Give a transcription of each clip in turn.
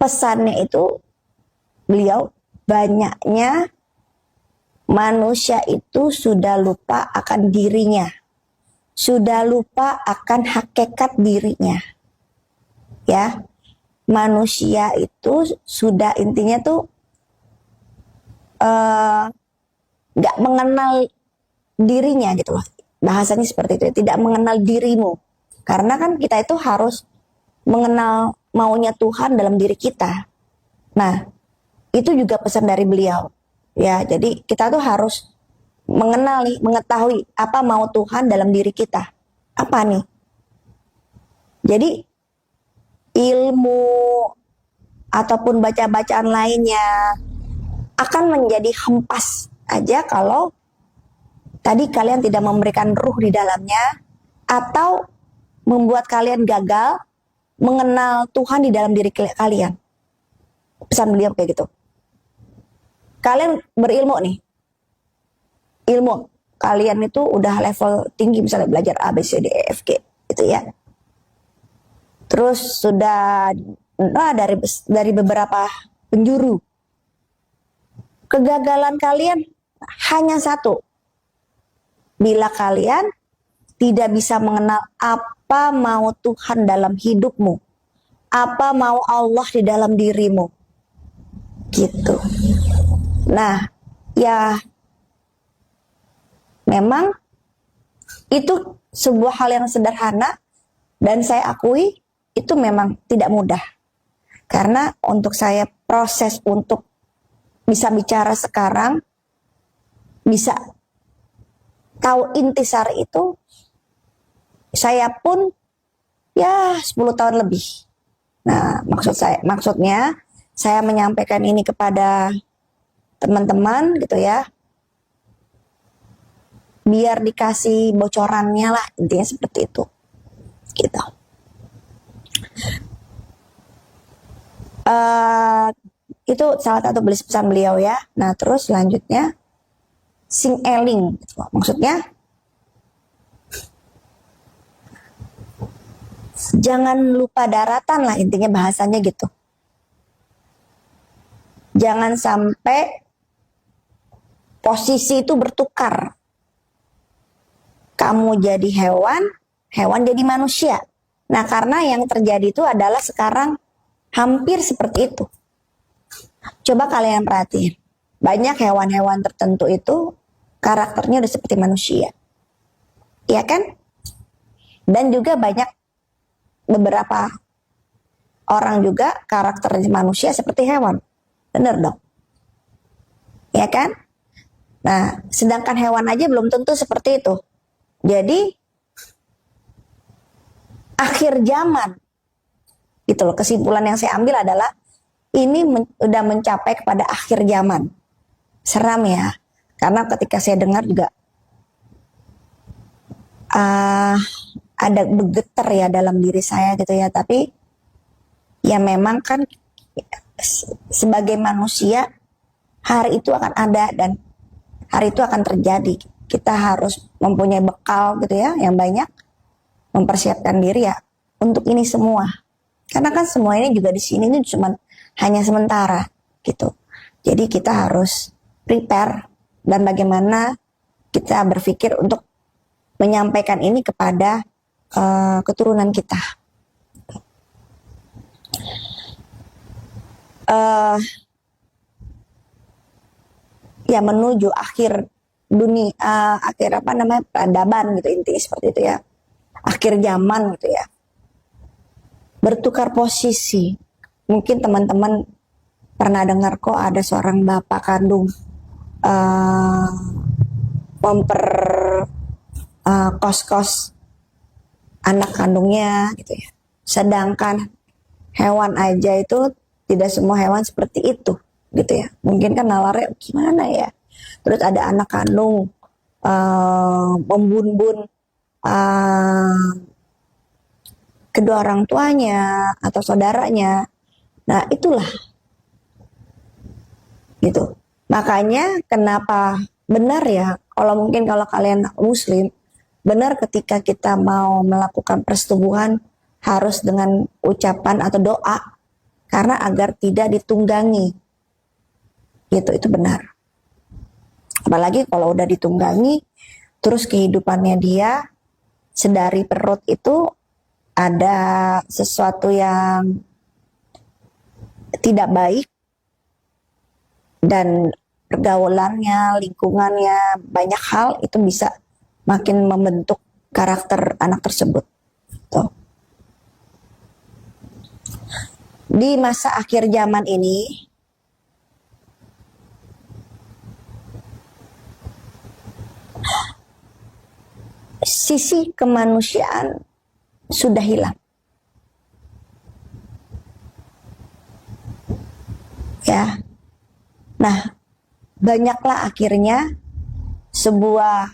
pesannya itu beliau, banyaknya manusia itu sudah lupa akan dirinya, sudah lupa akan hakikat dirinya. Ya, manusia itu sudah intinya tuh nggak mengenal dirinya gitu loh. Bahasanya seperti itu, tidak mengenal dirimu. Karena kan kita itu harus mengenal maunya Tuhan dalam diri kita. Nah, itu juga pesan dari beliau. Ya, jadi kita tuh harus mengenali, mengetahui apa mau Tuhan dalam diri kita. Apa nih? Jadi ilmu ataupun baca-bacaan lainnya akan menjadi hempas aja kalau tadi kalian tidak memberikan ruh di dalamnya, atau membuat kalian gagal mengenal Tuhan di dalam diri kalian. Pesan beliau kayak gitu. Kalian berilmu nih, ilmu kalian itu udah level tinggi, misalnya belajar A, B, C, D, E, F, G gitu ya. Terus sudah dari beberapa penjuru. Kegagalan kalian hanya satu. Bila kalian tidak bisa mengenal apa mau Tuhan dalam hidupmu, apa mau Allah di dalam dirimu. Gitu. Nah, ya memang itu sebuah hal yang sederhana, dan saya akui itu memang tidak mudah. Karena untuk saya proses untuk bisa bicara sekarang, bisa tahu intisari itu, saya pun ya 10 tahun lebih. Nah, maksudnya saya menyampaikan ini kepada teman-teman gitu ya, biar dikasih bocorannya lah, intinya seperti itu gitu. Itu salah satu pesan beliau ya. Nah, terus selanjutnya sing eling gitu. Maksudnya jangan lupa daratan lah, intinya bahasanya gitu. Jangan sampai posisi itu bertukar. Kamu jadi hewan, hewan jadi manusia. Nah, karena yang terjadi itu adalah sekarang hampir seperti itu. Coba kalian perhatiin. Banyak hewan-hewan tertentu itu karakternya udah seperti manusia. Iya kan? Dan juga banyak beberapa orang juga karakternya manusia seperti hewan. Bener dong? Iya kan? Nah, sedangkan hewan aja belum tentu seperti itu. Jadi akhir zaman gitu loh, kesimpulan yang saya ambil adalah ini udah mencapai kepada akhir zaman. Seram ya, karena ketika saya dengar juga ada bergetar ya dalam diri saya gitu ya. Tapi ya memang kan sebagai manusia hari itu akan ada dan hari itu akan terjadi. Kita harus mempunyai bekal gitu ya yang banyak, mempersiapkan diri ya untuk ini semua. Karena kan semua ini juga di sini ini cuma hanya sementara gitu. Jadi kita harus prepare dan bagaimana kita berpikir untuk menyampaikan ini kepada keturunan kita. Ya menuju akhir dunia, akhir peradaban gitu, intinya seperti itu ya. Akhir zaman gitu ya. Bertukar posisi. Mungkin teman-teman pernah dengar kok ada seorang bapak kandung kos-kos anak kandungnya gitu ya. Sedangkan hewan aja itu tidak semua hewan seperti itu gitu ya. Mungkin kan nalarnya gimana ya. Terus ada anak kandung membun-bun kedua orang tuanya atau saudaranya. Nah, itulah gitu. Makanya kenapa benar ya, kalau kalian muslim, benar ketika kita mau melakukan persetubuhan harus dengan ucapan atau doa. karena agar tidak ditunggangi. Itu benar. Apalagi kalau udah ditunggangi, terus kehidupannya dia sedari perut itu ada sesuatu yang tidak baik, dan pergaulannya, lingkungannya, banyak hal itu bisa makin membentuk karakter anak tersebut. Tuh. Di masa akhir zaman ini, sisi kemanusiaan sudah hilang. Ya. Nah, banyaklah akhirnya sebuah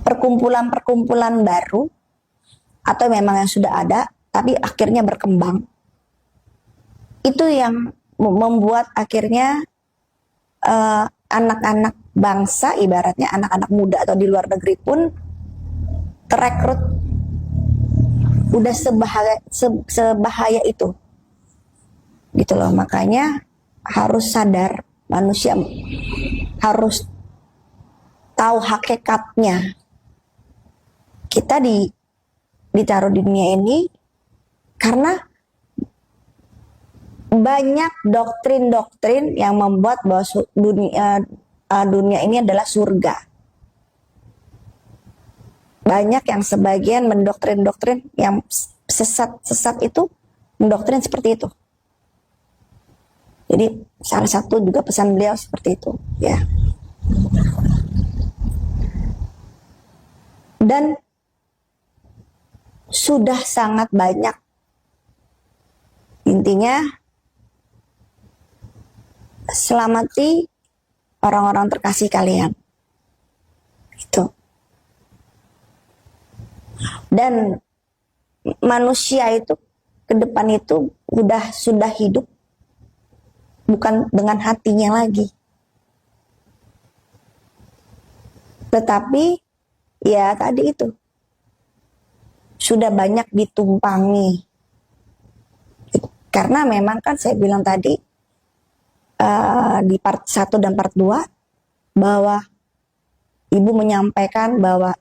perkumpulan-perkumpulan baru atau memang yang sudah ada tapi akhirnya berkembang. Itu yang membuat akhirnya anak-anak bangsa, ibaratnya anak-anak muda atau di luar negeri pun terekrut. Udah sebahaya itu gitu loh. Makanya harus sadar, manusia harus tahu hakikatnya. Kita ditaruh di dunia ini karena banyak doktrin-doktrin yang membuat bahwa dunia ini adalah surga. Banyak yang sebagian mendoktrin-doktrin yang sesat itu mendoktrin seperti itu. Jadi salah satu juga pesan beliau seperti itu, ya. Dan sudah sangat banyak. Intinya selamati orang-orang terkasih kalian. Itu. Dan manusia itu ke depan itu sudah hidup bukan dengan hatinya lagi, tetapi ya tadi itu sudah banyak ditumpangi. Karena memang kan saya bilang tadi di part 1 dan part 2 bahwa ibu menyampaikan bahwa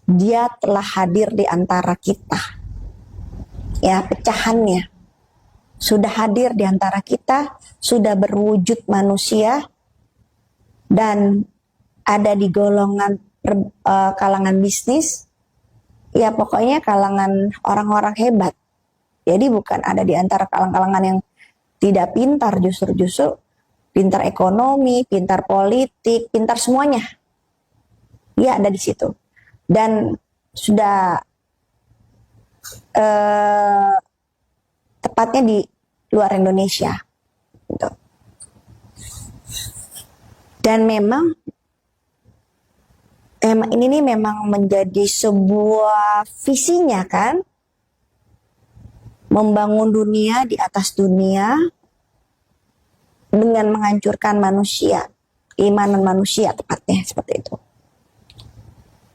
dia telah hadir di antara kita. Ya, pecahannya sudah hadir di antara kita, sudah berwujud manusia dan ada di golongan kalangan bisnis. Ya pokoknya kalangan orang-orang hebat. Jadi bukan ada di antara kalangan yang tidak pintar, justru pintar ekonomi, pintar politik, pintar semuanya. Ya ada di situ. Dan sudah tepatnya di luar Indonesia. Gitu. Dan memang ini nih memang menjadi sebuah visinya kan, membangun dunia di atas dunia dengan menghancurkan manusia, keimanan manusia tepatnya seperti itu.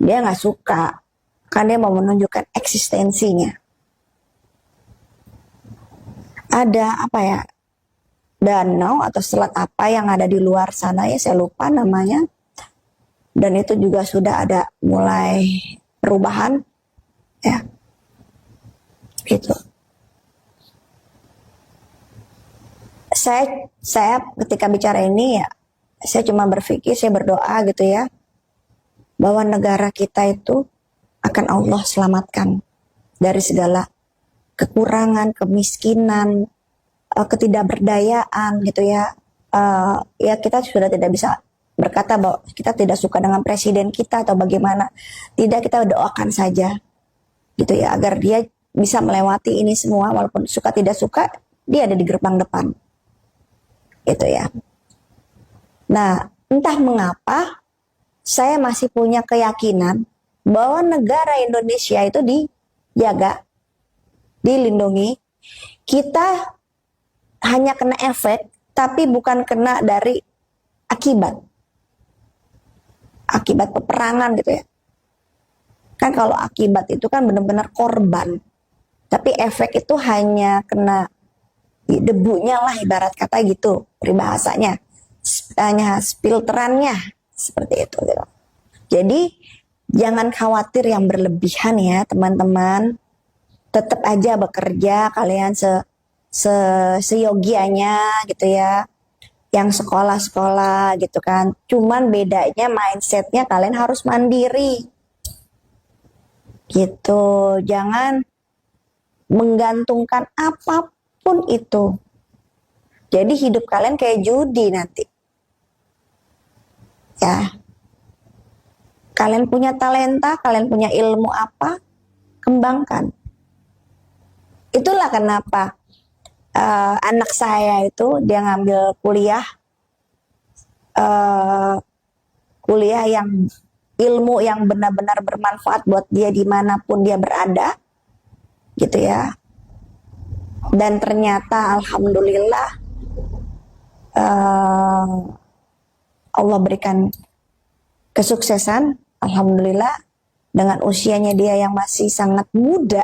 Dia nggak suka, kan dia mau menunjukkan eksistensinya. Ada apa ya, danau atau selat apa yang ada di luar sana ya, saya lupa namanya. Dan itu juga sudah ada mulai perubahan, ya, gitu. Saya ketika bicara ini ya, saya cuma berpikir, saya berdoa gitu ya, bahwa negara kita itu akan Allah selamatkan dari segala kekurangan, kemiskinan, ketidakberdayaan gitu ya. Ya kita sudah tidak bisa berkata bahwa kita tidak suka dengan presiden kita atau bagaimana. Tidak, kita doakan saja gitu ya, agar dia bisa melewati ini semua, walaupun suka tidak suka dia ada di gerbang depan gitu ya. Nah, entah mengapa saya masih punya keyakinan bahwa negara Indonesia itu dijaga, dilindungi. Kita hanya kena efek, tapi bukan kena dari akibat peperangan gitu ya. Kan kalau akibat itu kan benar-benar korban. Tapi efek itu hanya kena debunya lah, ibarat kata gitu peribahasanya. Hanya filterannya seperti itu gitu. Jadi jangan khawatir yang berlebihan ya teman-teman. Tetap aja bekerja kalian seyogianya gitu ya. Yang sekolah-sekolah gitu kan. Cuman bedanya mindsetnya kalian harus mandiri. Gitu. Jangan menggantungkan apapun itu. Jadi hidup kalian kayak judi nanti. Ya. Kalian punya talenta, kalian punya ilmu apa, kembangkan. Itulah kenapa anak saya itu dia ngambil kuliah yang ilmu yang benar-benar bermanfaat buat dia dimanapun dia berada, gitu ya. Dan ternyata alhamdulillah Allah berikan kesuksesan, alhamdulillah, dengan usianya dia yang masih sangat muda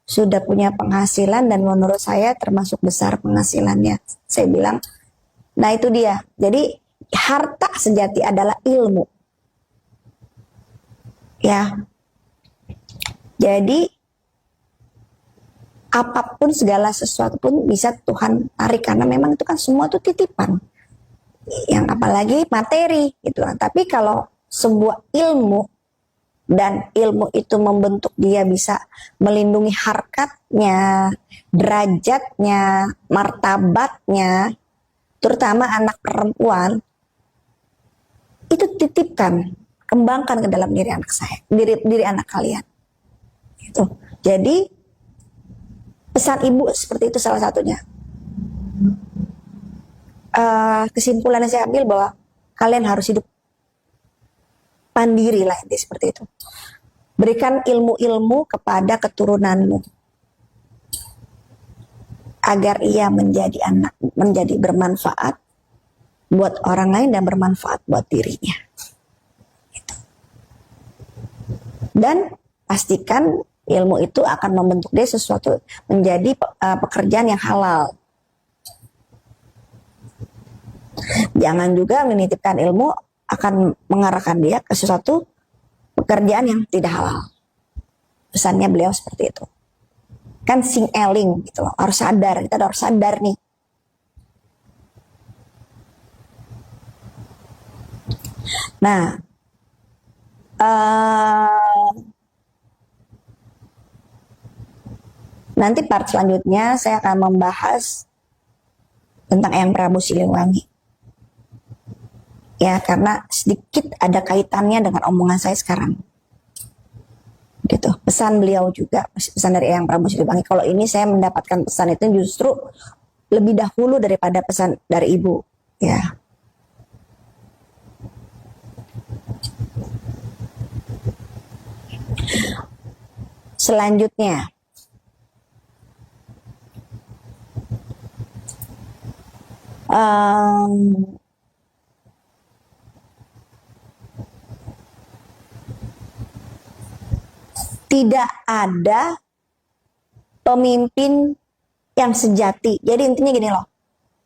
sudah punya penghasilan, dan menurut saya termasuk besar penghasilannya. Saya bilang, nah itu dia. Jadi harta sejati adalah ilmu. Ya. Jadi apapun segala sesuatu pun bisa Tuhan tarik, karena memang itu kan semua itu titipan. Yang apalagi materi gitu. Tapi kalau sebuah ilmu, dan ilmu itu membentuk dia bisa melindungi harkatnya, derajatnya, martabatnya, terutama anak perempuan, itu titipkan, kembangkan ke dalam diri anak saya, diri anak kalian. Gitu. Jadi pesan ibu seperti itu salah satunya. Kesimpulan yang saya ambil bahwa kalian harus hidup mandiri lah, seperti itu. Berikan ilmu-ilmu kepada keturunanmu agar ia menjadi bermanfaat buat orang lain dan bermanfaat buat dirinya. Dan pastikan ilmu itu akan membentuk dia sesuatu menjadi pekerjaan yang halal. Jangan juga menitipkan ilmu akan mengarahkan dia ke sesuatu pekerjaan yang tidak halal. Pesannya beliau seperti itu. Kan sing eling gitu loh, harus sadar, kita harus sadar nih. Nah, nanti part selanjutnya saya akan membahas tentang Eyang Prabu Siliwangi. Ya, karena sedikit ada kaitannya dengan omongan saya sekarang. Gitu. Pesan beliau juga, pesan dari Eyang Prabu Siliwangi. Kalau ini saya mendapatkan pesan itu justru lebih dahulu daripada pesan dari ibu. Ya. Selanjutnya, tidak ada pemimpin yang sejati. Jadi intinya gini loh,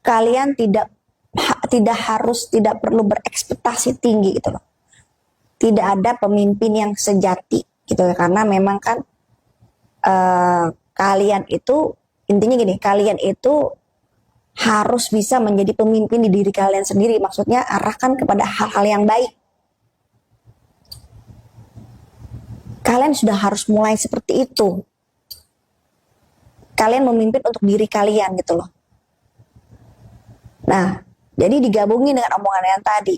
kalian tidak perlu berekspektasi tinggi gitu loh. Tidak ada pemimpin yang sejati gitu, karena memang kan kalian itu intinya gini, kalian itu harus bisa menjadi pemimpin di diri kalian sendiri. Maksudnya arahkan kepada hal-hal yang baik. Kalian sudah harus mulai seperti itu. Kalian memimpin untuk diri kalian gitu loh. Nah, jadi digabungin dengan omongan yang tadi,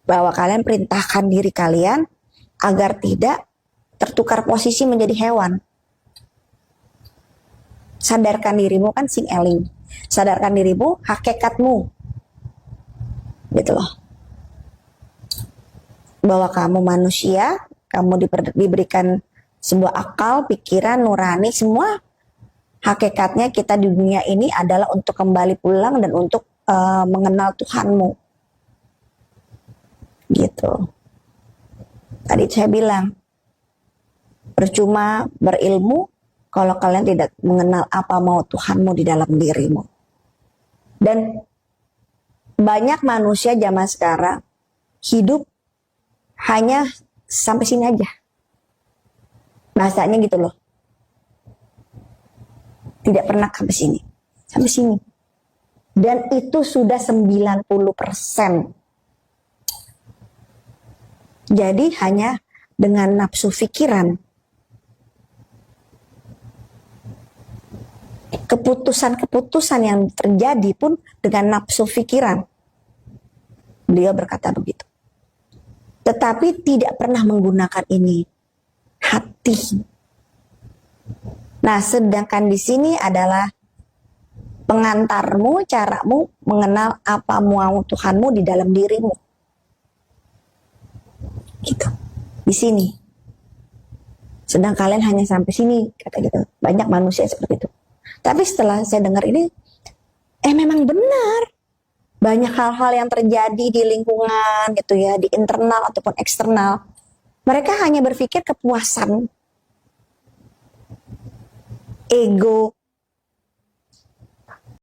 bahwa kalian perintahkan diri kalian agar tidak tertukar posisi menjadi hewan. Sadarkan dirimu, kan sing eling. Sadarkan dirimu, hakikatmu. Gitu loh. Bahwa kamu manusia, kamu diberikan sebuah akal, pikiran, nurani, semua hakikatnya kita di dunia ini adalah untuk kembali pulang dan untuk mengenal Tuhanmu. Gitu. Tadi saya bilang, Percuma berilmu kalau kalian tidak mengenal apa mau Tuhanmu di dalam dirimu. Dan banyak manusia zaman sekarang hidup hanya sampai sini aja. Bahasanya gitu loh. Tidak pernah sampai sini. Sampai sini. Dan itu sudah 90%. Jadi hanya dengan nafsu pikiran. Keputusan-keputusan yang terjadi pun dengan nafsu pikiran. Beliau berkata begitu. Tetapi tidak pernah menggunakan ini. Hati. Nah, sedangkan di sini adalah pengantarmu, caramu mengenal apa mau Tuhanmu di dalam dirimu. Gitu. Di sini. Sedang kalian hanya sampai sini, kata gitu. Banyak manusia seperti itu. Tapi setelah saya dengar ini, memang benar. Banyak hal-hal yang terjadi di lingkungan gitu ya, di internal ataupun eksternal. Mereka hanya berpikir kepuasan, ego,